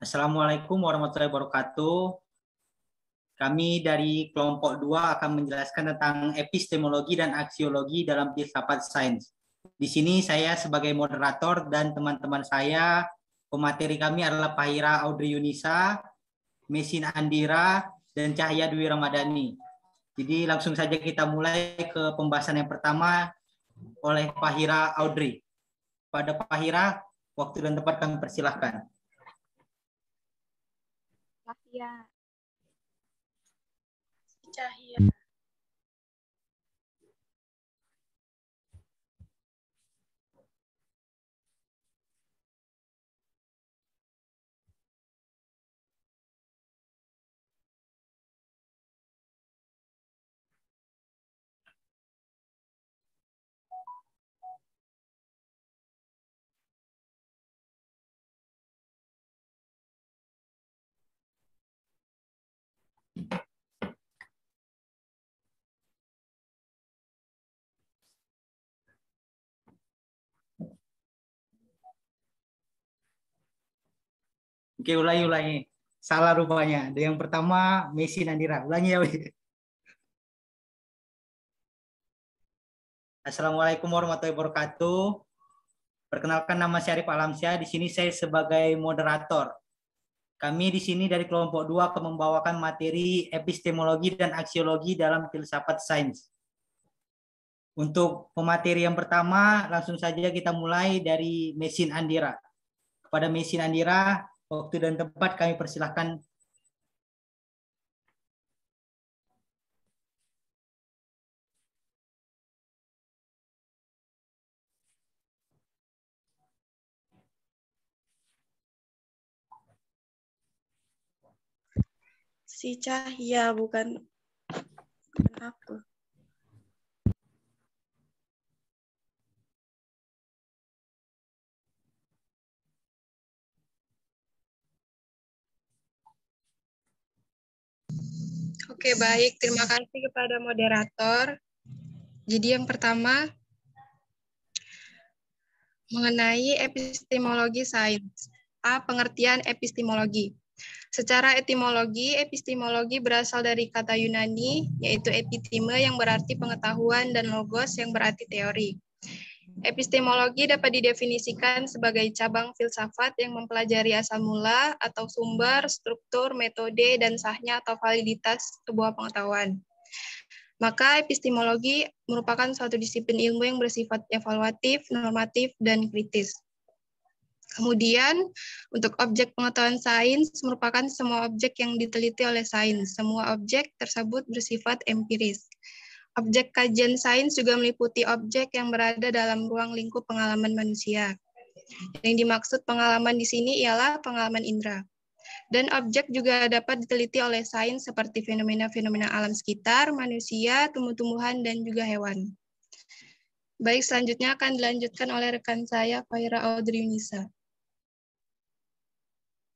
Assalamualaikum warahmatullahi wabarakatuh. Kami dari kelompok 2 akan menjelaskan tentang epistemologi dan aksiologi dalam filsafat sains. Di sini saya sebagai moderator dan teman-teman saya, pemateri kami adalah Fahira Audrey Yunisa, Mesin Andira, dan Cahya Dwi Ramadhani. Jadi langsung saja kita mulai ke pembahasan yang pertama oleh Fahira Audrey. Pada Fahira, waktu dan tempat kami persilahkan. Cahya. Oke, ulangi. Salah rupanya. Yang pertama, Mesin Andira. Ulangi ya, Wi. Assalamualaikum warahmatullahi wabarakatuh. Perkenalkan, nama saya Arif Alamsyah. Di sini saya sebagai moderator. Kami di sini dari kelompok 2 akan membawakan materi epistemologi dan aksiologi dalam filsafat sains. Untuk pemateri yang pertama, langsung saja kita mulai dari Mesin Andira. Kepada Mesin Andira, waktu dan tempat kami persilahkan. Si Cahya, bukan aku. Oke, baik. Terima kasih kepada moderator. Jadi yang pertama, mengenai epistemologi sains. A. Pengertian epistemologi. Secara etimologi, epistemologi berasal dari kata Yunani, yaitu episteme yang berarti pengetahuan dan logos yang berarti teori. Epistemologi dapat didefinisikan sebagai cabang filsafat yang mempelajari asal mula atau sumber, struktur, metode, dan sahnya atau validitas sebuah pengetahuan. Maka epistemologi merupakan suatu disiplin ilmu yang bersifat evaluatif, normatif, dan kritis. Kemudian, untuk objek pengetahuan sains merupakan semua objek yang diteliti oleh sains. Semua objek tersebut bersifat empiris. Objek kajian sains juga meliputi objek yang berada dalam ruang lingkup pengalaman manusia. Yang dimaksud pengalaman di sini ialah pengalaman indera. Dan objek juga dapat diteliti oleh sains seperti fenomena-fenomena alam sekitar, manusia, tumbuh-tumbuhan, dan juga hewan. Baik, selanjutnya akan dilanjutkan oleh rekan saya, Fahira Audrey Yunisa.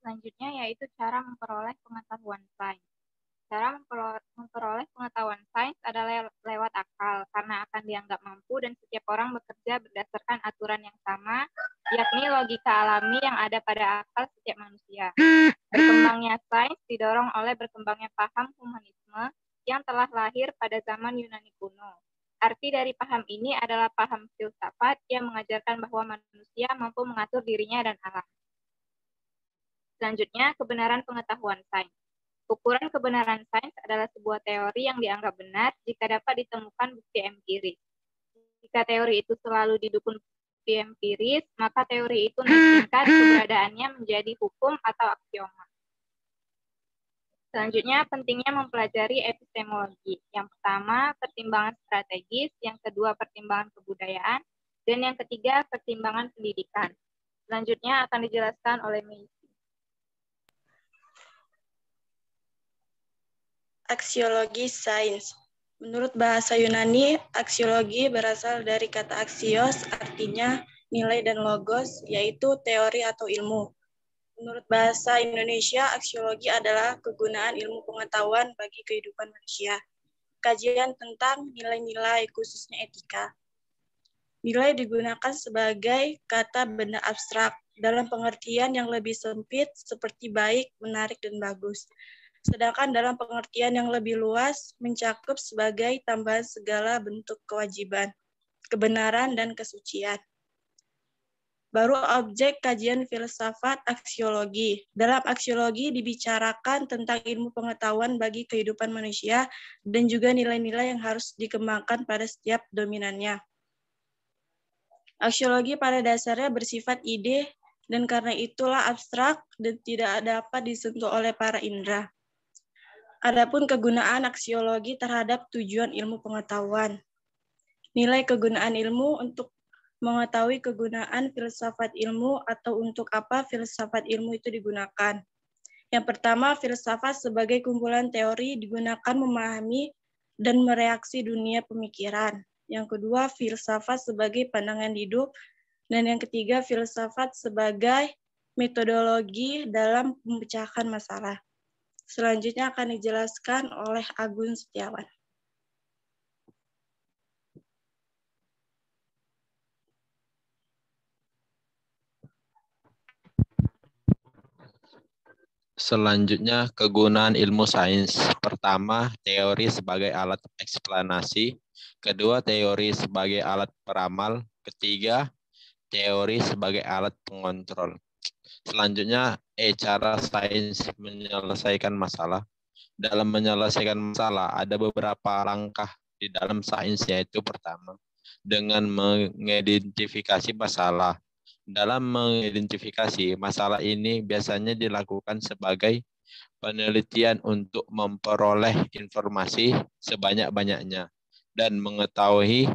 Selanjutnya yaitu cara memperoleh pengetahuan sains. Cara memperoleh pengetahuan sains adalah lewat akal, karena akan dianggap mampu dan setiap orang bekerja berdasarkan aturan yang sama, yakni logika alami yang ada pada akal setiap manusia. Berkembangnya sains didorong oleh berkembangnya paham humanisme yang telah lahir pada zaman Yunani kuno. Arti dari paham ini adalah paham filsafat yang mengajarkan bahwa manusia mampu mengatur dirinya dan alam. Selanjutnya, kebenaran pengetahuan sains. Ukuran kebenaran sains adalah sebuah teori yang dianggap benar jika dapat ditemukan bukti empiris. Jika teori itu selalu didukung bukti empiris, maka teori itu naik tingkat keberadaannya menjadi hukum atau aksioma. Selanjutnya, pentingnya mempelajari epistemologi. Yang pertama, pertimbangan strategis. Yang kedua, pertimbangan kebudayaan. Dan yang ketiga, pertimbangan pendidikan. Selanjutnya akan dijelaskan oleh Meisi. Aksiologi sains. Menurut bahasa Yunani, aksiologi berasal dari kata aksios, artinya nilai dan logos, yaitu teori atau ilmu. Menurut bahasa Indonesia, aksiologi adalah kegunaan ilmu pengetahuan bagi kehidupan manusia. Kajian tentang nilai-nilai, khususnya etika. Nilai digunakan sebagai kata benda abstrak dalam pengertian yang lebih sempit seperti baik, menarik, dan bagus. Sedangkan dalam pengertian yang lebih luas mencakup sebagai tambahan segala bentuk kewajiban, kebenaran, dan kesucian. Baru objek kajian filsafat aksiologi. Dalam aksiologi dibicarakan tentang ilmu pengetahuan bagi kehidupan manusia dan juga nilai-nilai yang harus dikembangkan pada setiap dominannya. Aksiologi pada dasarnya bersifat ide dan karena itulah abstrak dan tidak dapat disentuh oleh para indera. Adapun kegunaan aksiologi terhadap tujuan ilmu pengetahuan. Nilai kegunaan ilmu untuk mengetahui kegunaan filsafat ilmu atau untuk apa filsafat ilmu itu digunakan. Yang pertama, filsafat sebagai kumpulan teori digunakan memahami dan mereaksi dunia pemikiran. Yang kedua, filsafat sebagai pandangan hidup. Dan yang ketiga, filsafat sebagai metodologi dalam memecahkan masalah. Selanjutnya akan dijelaskan oleh Agun Setiawan. Selanjutnya, kegunaan ilmu sains. Pertama, teori sebagai alat eksplanasi. Kedua, teori sebagai alat peramal. Ketiga, teori sebagai alat pengontrol. Selanjutnya, cara sains menyelesaikan masalah. Dalam menyelesaikan masalah, ada beberapa langkah di dalam sains, yaitu pertama, dengan mengidentifikasi masalah. Dalam mengidentifikasi masalah ini biasanya dilakukan sebagai penelitian untuk memperoleh informasi sebanyak-banyaknya dan mengetahui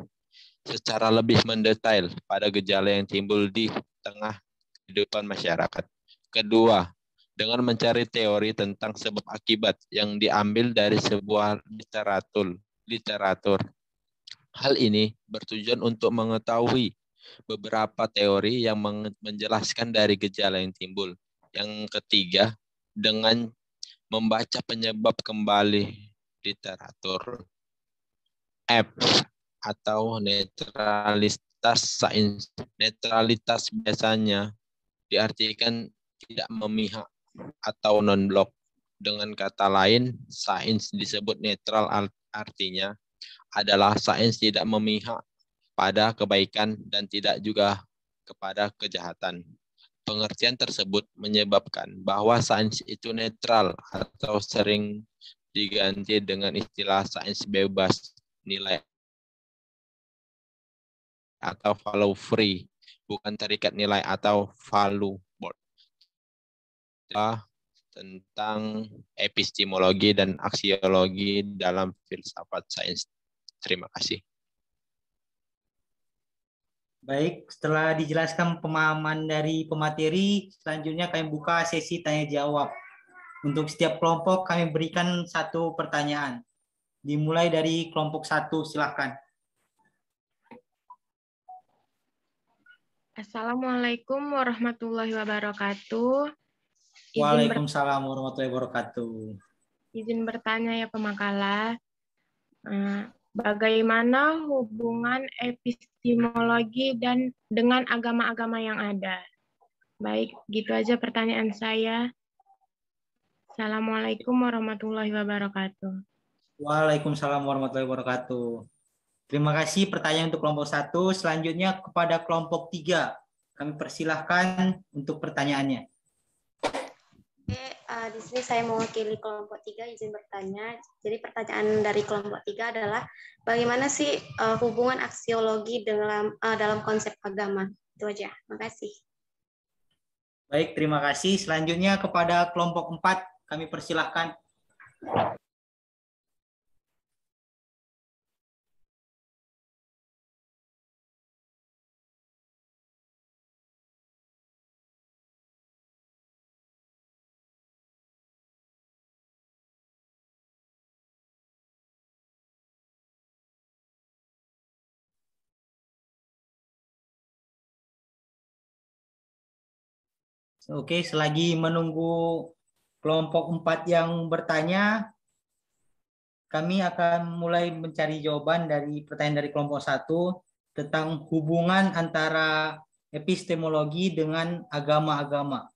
secara lebih mendetail pada gejala yang timbul di tengah kehidupan masyarakat. Kedua, dengan mencari teori tentang sebab akibat yang diambil dari sebuah literatur. Hal ini bertujuan untuk mengetahui beberapa teori yang menjelaskan dari gejala yang timbul. Yang ketiga, dengan membaca penyebab kembali literatur. F atau netralitas sains. Netralitas biasanya diartikan tidak memihak atau non-blok. Dengan kata lain, sains disebut netral, artinya adalah sains tidak memihak pada kebaikan dan tidak juga kepada kejahatan. Pengertian tersebut menyebabkan bahwa sains itu netral atau sering diganti dengan istilah sains bebas nilai atau value free, bukan terikat nilai atau value board. Tentang epistemologi dan aksiologi dalam filsafat sains. Terima kasih. Baik, setelah dijelaskan pemahaman dari pemateri, selanjutnya kami buka sesi tanya jawab. Untuk setiap kelompok kami berikan satu pertanyaan. Dimulai dari kelompok 1, silakan. Assalamualaikum warahmatullahi wabarakatuh. Waalaikumsalam warahmatullahi wabarakatuh. Izin bertanya ya pemakala. Bagaimana hubungan epistemologi dan dengan agama-agama yang ada? Baik, gitu aja pertanyaan saya. Assalamualaikum warahmatullahi wabarakatuh. Waalaikumsalam warahmatullahi wabarakatuh. Terima kasih pertanyaan untuk kelompok 1. Selanjutnya kepada kelompok 3. Kami persilahkan untuk pertanyaannya. Di sini saya mewakili kelompok 3 izin bertanya. Jadi pertanyaan dari kelompok 3 adalah bagaimana sih hubungan aksiologi dalam konsep agama? Itu aja. Makasih. Baik, terima kasih. Selanjutnya kepada kelompok 4 kami persilahkan. Oke, selagi menunggu kelompok 4 yang bertanya, kami akan mulai mencari jawaban dari pertanyaan dari kelompok 1 tentang hubungan antara epistemologi dengan agama-agama.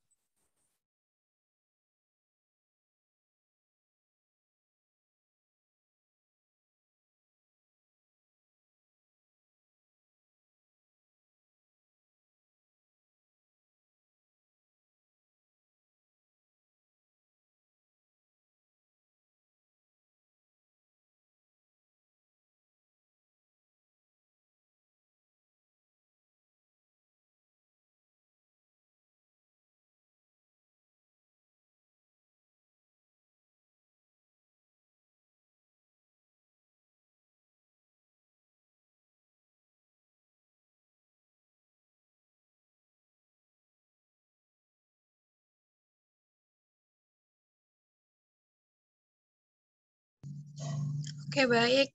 Oke, baik.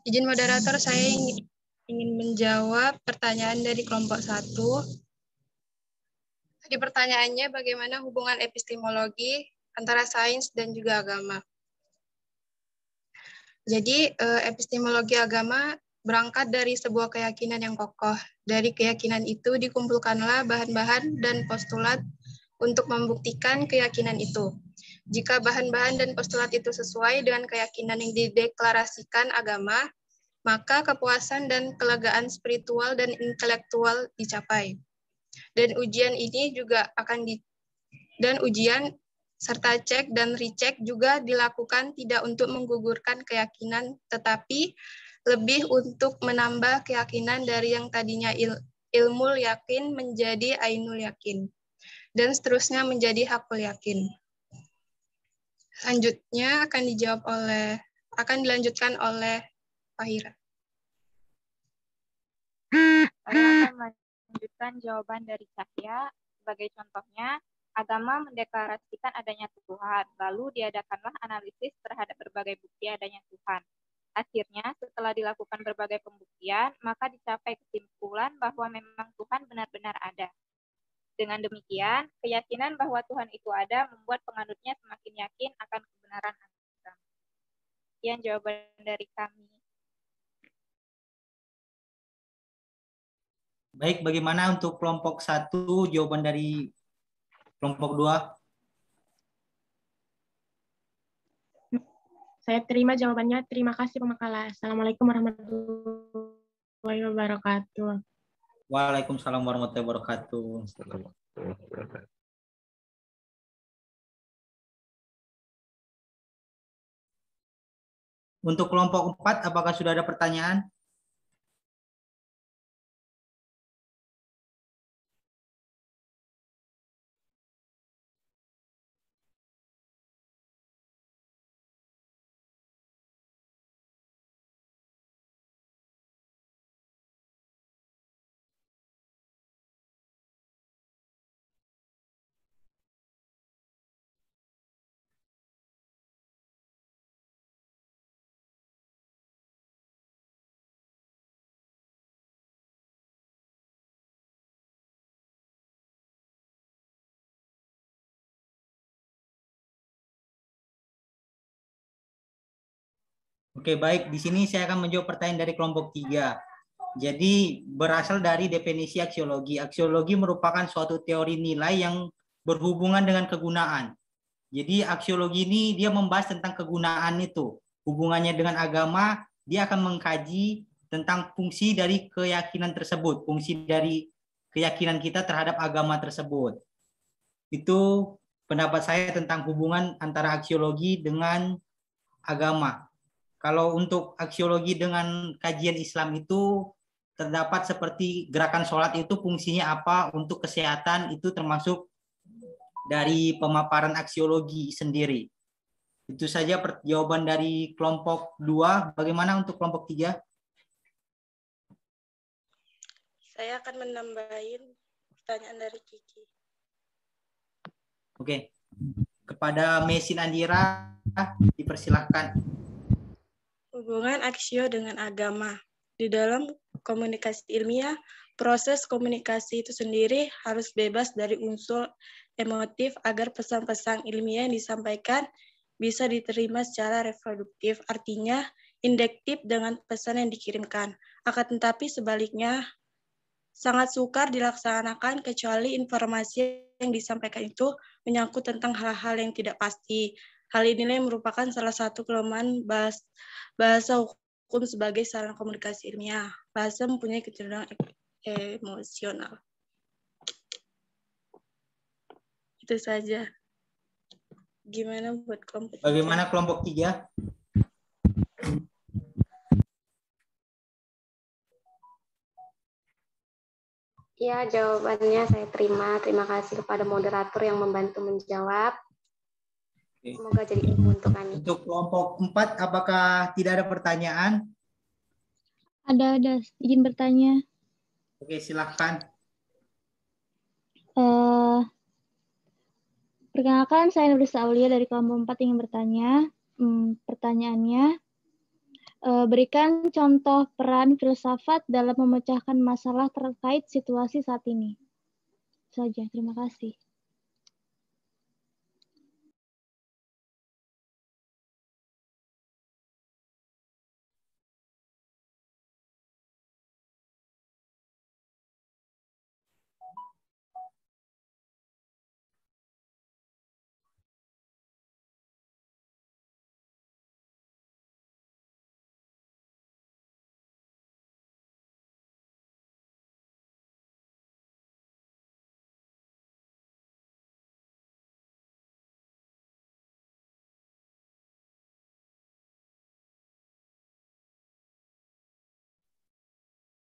Izin moderator, saya ingin menjawab pertanyaan dari kelompok 1. Di pertanyaannya, bagaimana hubungan epistemologi antara sains dan juga agama? Jadi, epistemologi agama berangkat dari sebuah keyakinan yang kokoh. Dari keyakinan itu dikumpulkanlah bahan-bahan dan postulat untuk membuktikan keyakinan itu. Jika bahan-bahan dan postulat itu sesuai dengan keyakinan yang dideklarasikan agama, maka kepuasan dan kelegaan spiritual dan intelektual dicapai. Dan ujian ini juga dan ujian serta cek dan recheck juga dilakukan tidak untuk menggugurkan keyakinan, tetapi lebih untuk menambah keyakinan dari yang tadinya ilmul yakin menjadi ainul yakin, dan seterusnya menjadi hakul yakin. Selanjutnya akan dilanjutkan oleh Fahira. Saya akan melanjutkan jawaban dari Cahya. Sebagai contohnya, agama mendeklarasikan adanya Tuhan, lalu diadakanlah analisis terhadap berbagai bukti adanya Tuhan. Akhirnya, setelah dilakukan berbagai pembuktian, maka dicapai kesimpulan bahwa memang Tuhan benar-benar ada. Dengan demikian, keyakinan bahwa Tuhan itu ada membuat penganutnya semakin yakin akan kebenaran agama. Sekian jawaban dari kami. Baik, bagaimana untuk kelompok 1, jawaban dari kelompok 2? Saya terima jawabannya. Terima kasih Pemakala. Assalamualaikum warahmatullahi wabarakatuh. Waalaikumsalam warahmatullahi wabarakatuh. Untuk kelompok 4, apakah sudah ada pertanyaan? Oke, baik. Di sini saya akan menjawab pertanyaan dari kelompok 3. Jadi, berasal dari definisi aksiologi. Aksiologi merupakan suatu teori nilai yang berhubungan dengan kegunaan. Jadi, aksiologi ini dia membahas tentang kegunaan itu. Hubungannya dengan agama, dia akan mengkaji tentang fungsi dari keyakinan tersebut, fungsi dari keyakinan kita terhadap agama tersebut. Itu pendapat saya tentang hubungan antara aksiologi dengan agama. Kalau untuk aksiologi dengan kajian Islam itu terdapat seperti gerakan sholat itu fungsinya apa untuk kesehatan, itu termasuk dari pemaparan aksiologi sendiri. Itu saja jawaban dari kelompok 2. Bagaimana untuk kelompok 3? Saya akan menambahin pertanyaan dari Kiki. Oke. Kepada Mesin Andira, dipersilahkan. Hubungan aksio dengan agama. Di dalam komunikasi ilmiah, proses komunikasi itu sendiri harus bebas dari unsur emotif agar pesan-pesan ilmiah yang disampaikan bisa diterima secara reproduktif, artinya induktif dengan pesan yang dikirimkan. Akan tetapi sebaliknya, sangat sukar dilaksanakan kecuali informasi yang disampaikan itu menyangkut tentang hal-hal yang tidak pasti. Hal inilah yang merupakan salah satu kelemahan bahasa hukum sebagai sarana komunikasi ilmiah. Bahasa mempunyai kecenderungan emosional. Itu saja. Gimana buat kelompok 3? Bagaimana kelompok 3? Ya, jawabannya saya terima. Terima kasih kepada moderator yang membantu menjawab. Semoga jadi ilmu untuk kami. Untuk kelompok 4, apakah tidak ada pertanyaan? Ada. Izin bertanya. Oke, silahkan. Perkenalkan, saya Nurisa Aulia dari kelompok 4 ingin bertanya. Pertanyaannya, berikan contoh peran filsafat dalam memecahkan masalah terkait situasi saat ini. Saja, terima kasih.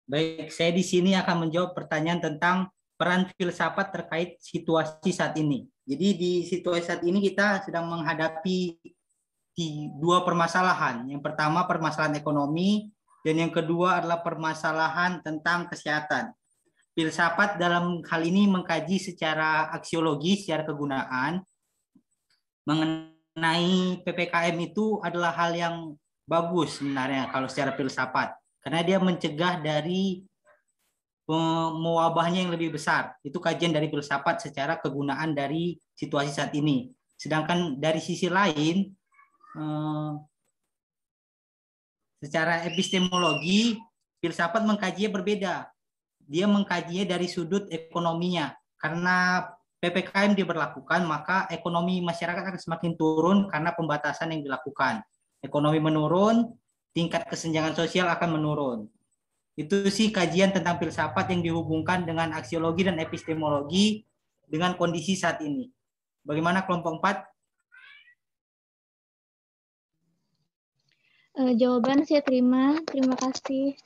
Baik, saya di sini akan menjawab pertanyaan tentang peran filsafat terkait situasi saat ini. Jadi di situasi saat ini kita sedang menghadapi dua permasalahan. Yang pertama permasalahan ekonomi dan yang kedua adalah permasalahan tentang kesehatan. Filsafat dalam hal ini mengkaji secara aksiologi, secara kegunaan mengenai PPKM itu adalah hal yang bagus sebenarnya kalau secara filsafat. Karena dia mencegah dari mewabahnya yang lebih besar. Itu kajian dari filsafat secara kegunaan dari situasi saat ini. Sedangkan dari sisi lain, secara epistemologi, filsafat mengkajinya berbeda. Dia mengkajinya dari sudut ekonominya. Karena PPKM diberlakukan, maka ekonomi masyarakat akan semakin turun karena pembatasan yang dilakukan. Ekonomi menurun, tingkat kesenjangan sosial akan menurun. Itu sih kajian tentang filsafat yang dihubungkan dengan aksiologi dan epistemologi dengan kondisi saat ini. Bagaimana kelompok 4? Jawaban saya terima kasih.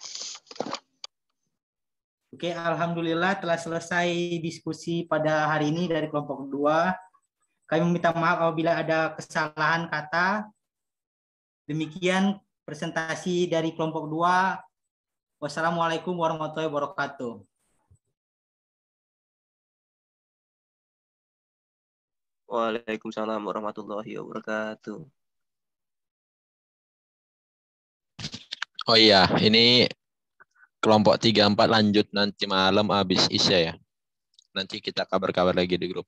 Oke, alhamdulillah telah selesai diskusi pada hari ini dari kelompok 2. Kami meminta maaf apabila ada kesalahan kata. Demikian presentasi dari kelompok 2. Wassalamualaikum warahmatullahi wabarakatuh. Waalaikumsalam warahmatullahi wabarakatuh. Oh iya, ini kelompok 3-4 lanjut nanti malam habis Isya ya. Nanti kita kabar-kabar lagi di grup.